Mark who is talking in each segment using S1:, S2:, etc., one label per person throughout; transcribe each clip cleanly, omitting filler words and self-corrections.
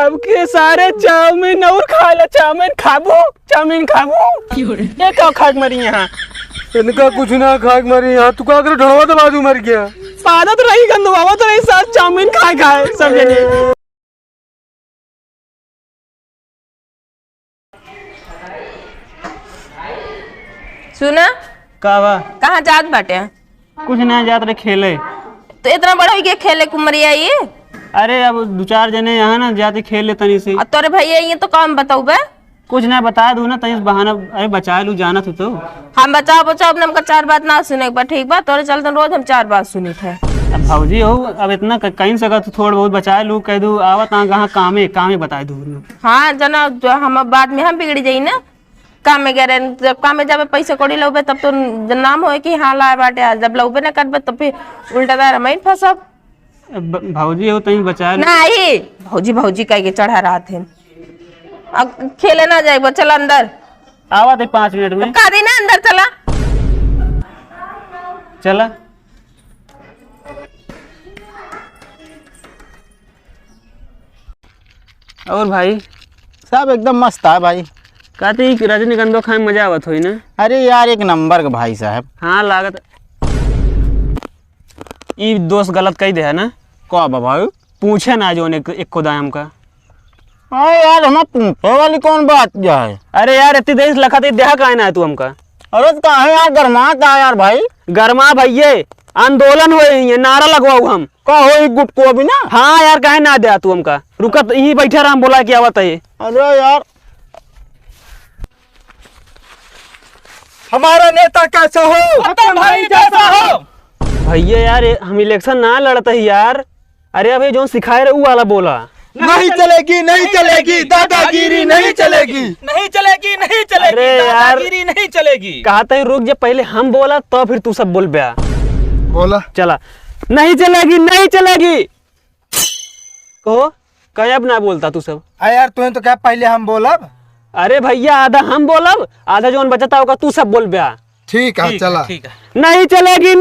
S1: अब के सारे चाउमीन और खा ले, चाउमीन खाबो ये क्या खाक मरी यहाँ।
S2: इनका कुछ ना खाक मरी यहाँ, तू का कर ढड़वा तो बाजू मर गया।
S1: पादा तो रही गंदो बाबा तो नहीं, साथ चाउमीन खाए सब जने।
S3: सुना
S1: कावा
S3: कहाँ जात बाटे?
S1: कुछ ना जात रहे खेले।
S3: तो इतना बड़ा हो गया खेले कुमरिया ये।
S1: अरे अब 2-4 जने यहाँ ना जाते खेले तनी से।
S3: और तोरे भैया ये तो काम बताऊ बे।
S1: कुछ ना बता दू ना तनी बहाना, अरे बचा लू जाना तो।
S3: हम बचाओ अपने हमका 4 बात ना सुने बा, ठीक बा? तोरे चलते रोज हम 4 बात सुनी थे।
S1: अब भौजी हो अब इतना कहीं सका तो थोड़ा बहुत बचा लू, कह दू आवत कहाँ कामे बता दू।
S3: हाँ जना जो हम बाद में हम बिगड़ जाई ना, काम में गए जब काम में जब पैसे कौड़ी लौबे तब तो नाम हो कि हाँ लाए बाटे, जब लौबे ना करबे तो फिर उल्टा दार मैं फंसब।
S1: भौजी हो तनी बचा लू।
S3: नहीं भौजी कह के चढ़ा रहा थे। अब खेले ना जाए, चल अंदर।
S1: आवत 5 मिनट में।
S3: का दी ना अंदर चला।
S1: चला और भाई
S4: सब एकदम मस्त है भाई।
S1: कहते रजनीगंधा खाए में मजा आवत होई ना।
S4: अरे यार एक नंबर का भाई साहब।
S1: हाँ लागत ई दोस्त गलत कही दे है ना।
S4: का भाई
S1: पूछे ना जो एक को दाम का।
S4: हाँ यार हम पूछे वाली कौन बात जो है।
S1: अरे यार इतनी देर लखा देहा का ना है तू हमका।
S4: अरे कहा है यार गरमा का यार भाई।
S1: गरमा भैये आंदोलन हुए नारा लगवाऊ हम
S4: का हो गुट को अभी ना।
S1: हाँ यार कहे ना दे तू हमका, रुकत यही बैठे रहा बोला कि आवत है।
S4: अरे यार
S2: हमारा नेता कैसा हो?
S1: अपना भाई जैसा हो। भैया यार हम इलेक्शन ना लड़ते ही यार। अरे अभी जो सिखाए रहे वो वाला बोला।
S2: नहीं चलेगी दादागिरी नहीं चलेगी।
S1: अरे यार नहीं चलेगी। कहते हैं रुक, जब पहले हम बोला तो फिर तू सब बोल बया।
S2: बोला
S1: चला नहीं चलेगी कहो कहीं अब ना बोलता तू सब।
S2: यार तूने तो क्या पहले हम बोलब।
S1: अरे भैया आधा हम बोलब, आधा जो बचता होगा तू सब बोल बया।
S2: ठीक है चला।
S1: नहीं चलेगी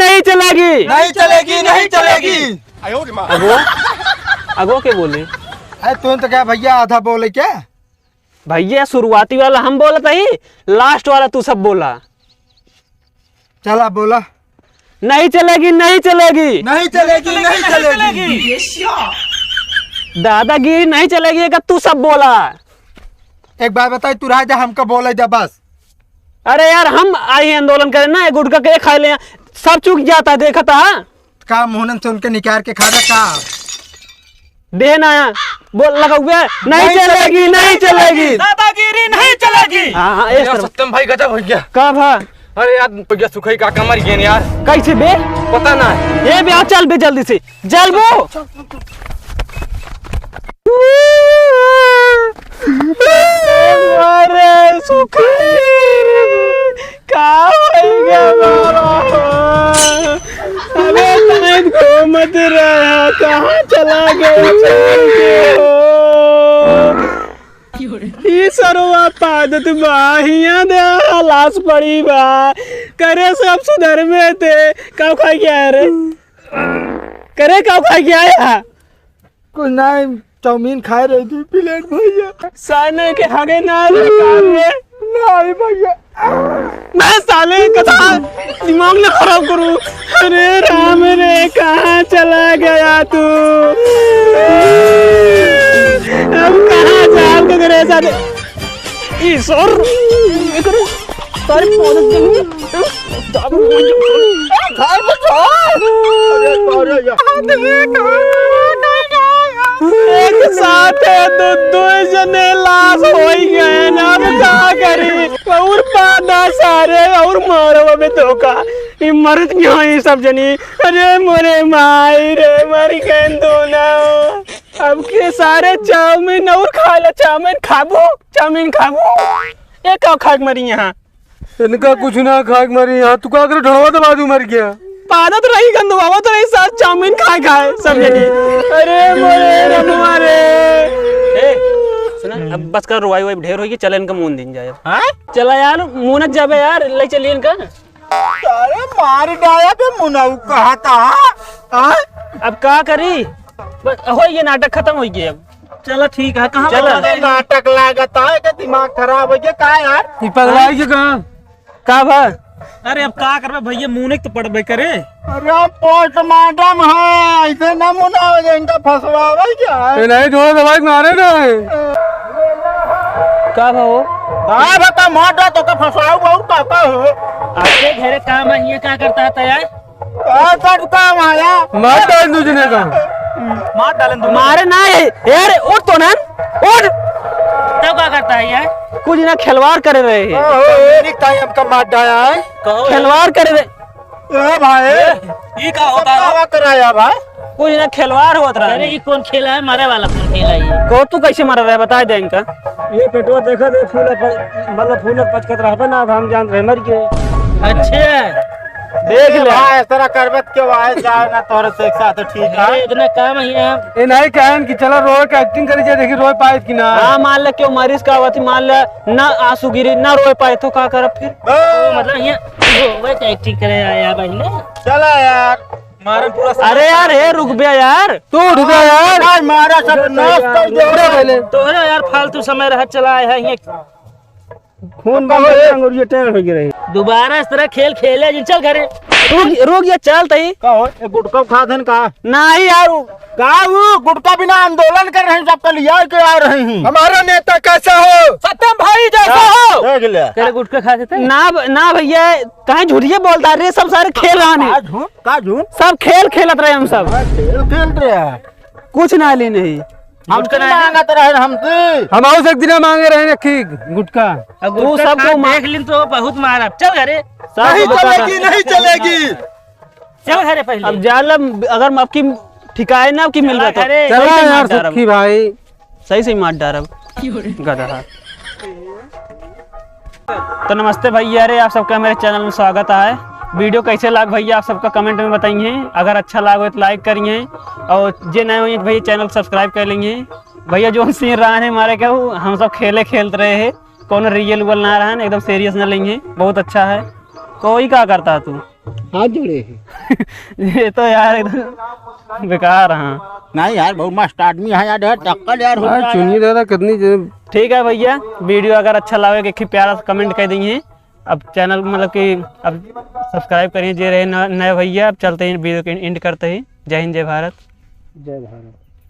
S1: अगो के बोले।
S2: अरे तूने तो क्या भैया आधा बोले क्या?
S1: भैया शुरुआती वाला हम बोला था ही, लास्ट वाला तू सब बोला।
S2: चला बोला।
S1: नहीं चलेगी दादागिरी नहीं चलेगी का तू सब बोला।
S2: एक बार बताई तू राजा हमको बोले जा बस।
S1: अरे यार हम आए आंदोलन करें ना, गुटका के खा ले सब चूक जाता देखा था।
S2: का मुहनन से उनके निकाल के खाना का
S1: देना बोल लगा हुआ नहीं चलेगी
S5: दादागिरी नहीं चलेगी।
S1: हाँ
S5: यार सत्यम भाई गजब हो गया।
S1: कब है?
S5: अरे यार भैया सुखई का कमर गया यार।
S1: कैसे बे
S5: पता ना है।
S1: ये बे चल बे जल्दी से जल बो। अरे सुखई का अबे घूमत रहा कहाँ चला गया। सरवा पादत बाहिया दे लाश पड़ी बा करे सब सुधर में थे। कब खा के आया रे? करे कब खा के आया?
S2: कुछ ना चाउमीन खा रही थी प्लेट भैया।
S1: साले के हगे ना नहीं
S2: भैया।
S1: मैं साले कथा दिमाग न खराब करूं। अरे राम रे कहाँ चला गया तू? अब कहाँ जाओ के करे साले ईश्वर करो तारे एक साथ दो जने लाश हो गए ना। अब क्या करी और पादा सारे और मारो में धोखा मरत क्यों ये सब जनी। अरे मोरे माई रे मर गए दोनों। अब के सारे चाउमीन और खा ले, चाउमीन खाबो ये क्या खाक मरी यहाँ।
S2: इनका कुछ ना खाक मरी यहाँ, तू का कर ढड़वा तो बाजू मर गया।
S1: पादा तो रही गंदो बाबा तो नहीं, साथ चाउमीन खाए सब जनी। अरे मोरे रमुआ रे सुना अब बस कर रोवाई ढेर होगी। चले इनका मुंह दिन जाए। चला यार मुनत जाबे यार ले चलिए इनका।
S2: अरे मार डाया पे मुनाऊ कहा था।
S1: अब क्या करी हो ये नाटक खत्म हो गया। अब चलो ठीक है कहाँ
S4: चलो नाटक लागता है कि दिमाग खराब हो गया का यार
S2: पगलाई के कहाँ
S1: का भा
S5: अरे अब का करबे भैया मुंह तो पड़बे करे।
S4: अरे पोस्टमार्टम है ऐसे नमूना हो जाए इनका फंसवावे क्या है
S2: नहीं थोड़ा दवाई मारे ना
S1: का भा हो
S4: का बता माटा तो का फंसाऊ और का हो
S5: आपके घरे काम है ये क्या करता है यार?
S4: का कर काम आया
S2: मार डाल दूसरे का
S5: मार डालन तुम।
S1: मारे ना यार उठ तो ना उठ
S5: तब क्या करता है यार?
S1: कुछ ना खिलवाड़ करे रहे हैं
S4: ओहो निकता हमका मार डाया है
S5: कहो
S1: खिलवाड़ करे रहे
S4: ए भाई
S5: ये का होता है?
S4: का कराया भाई
S1: कुछ ना खिलवाड़ होत रहा
S5: अरे
S1: है
S5: ये कौन खेला है? मारे वाला कौन खेला है ये?
S1: को तू कैसे मार रहा है बता दे इनका
S2: ये पेटवा देखा दे फूल मतलब फूल पचकत रहा ना हम जान रहे मर के
S5: अच्छा
S1: देख ले
S4: भाई इस तरह करबत के वाए जाए ना तोरे से एक साथ ठीक
S5: अरे
S4: है
S5: इतना काम है यहाँ।
S2: ए नहीं कहन कि चलो रोए के एक्टिंग करी जाए देखी रोए पाए कि ना
S1: हाँ मान ले क्यों मरीज का हुआ थी मान ले ना आंसू गिरी ना रोए पाए तो का करब फिर
S5: तो मतलब यहाँ वैसे एक्टिंग करे आया भाई ने।
S4: चला यार
S5: मारे पूरा
S1: अरे यार हे रुक बे यार
S2: तू उठ जा यार
S4: भाई मारा सब नाश कर दे
S2: पहले
S5: तो अरे यार फालतू समय रह चला है यहाँ।
S2: खून बहे अंगूर टैर हो गई
S5: दोबारा इस तरह खेल खेले जिन चल घरे।
S1: रुक या चल तई
S4: का हो ए गुटका खा धन का
S1: नहीं यार
S4: का वो गुटका बिना आंदोलन कर रहे हैं सबका लिया के आ रहे हैं हमारा नेता कैसा हो
S1: सत्यम भाई जैसा हो
S4: देख ले
S5: करे गुटखा खा थे
S1: ना भैया कहीं झूठिए बोलता रे सब सारे खेल रहा है
S4: का झूठ
S1: सब खेल खेलत रहे हम सब
S4: खेल खेल रहे हैं
S1: कुछ ना ली नहीं
S4: हम तो मांगत रहे हमसे
S2: हम आओ एक दिन मांगे रहे रखी गुटका
S1: तू सबको
S5: देख लिन तो बहुत मारा। चल घरे
S4: नहीं चलेगी नहीं चलेगी
S5: चल घरे पहले।
S1: अब जाल अगर अब की ठिकाए ना अब की मिल रहा तो
S5: अरे,
S2: चला
S1: सही से
S2: यार
S1: मार डाल अब।
S2: सुखी भाई
S1: सही से मार डाल अब गधा। तो नमस्ते भैया रे आप सबका मेरे चैनल में स्वागत है। वीडियो कैसे लाग भैया आप सबका कमेंट में बताइए। अगर अच्छा लागे तो लाइक करिए और जे नए हुए भैया चैनल सब्सक्राइब कर लेंगे। भैया जो सीन रहा है हमारे क्या हम सब खेलते रहे हैं कौन रियल उल ना रहा एकदम सीरियस ना लेंगे। बहुत अच्छा है। कोई क्या करता तू
S2: हाथ जोड़े
S1: ये तो यार एकदम बेकार। हाँ
S4: नहीं यार बहुत मस्त आदमी है यार टक्कर यार
S2: चुनिए दादा कितनी
S1: ठीक है भैया वीडियो अगर अच्छा लगे कि प्यारा कमेंट कर देंगे। अब चैनल मतलब कि अब सब्सक्राइब करिए जे रहे नए भैया। अब चलते हैं वीडियो के एंड करते हैं। जय हिंद जय भारत।
S2: जय भारत।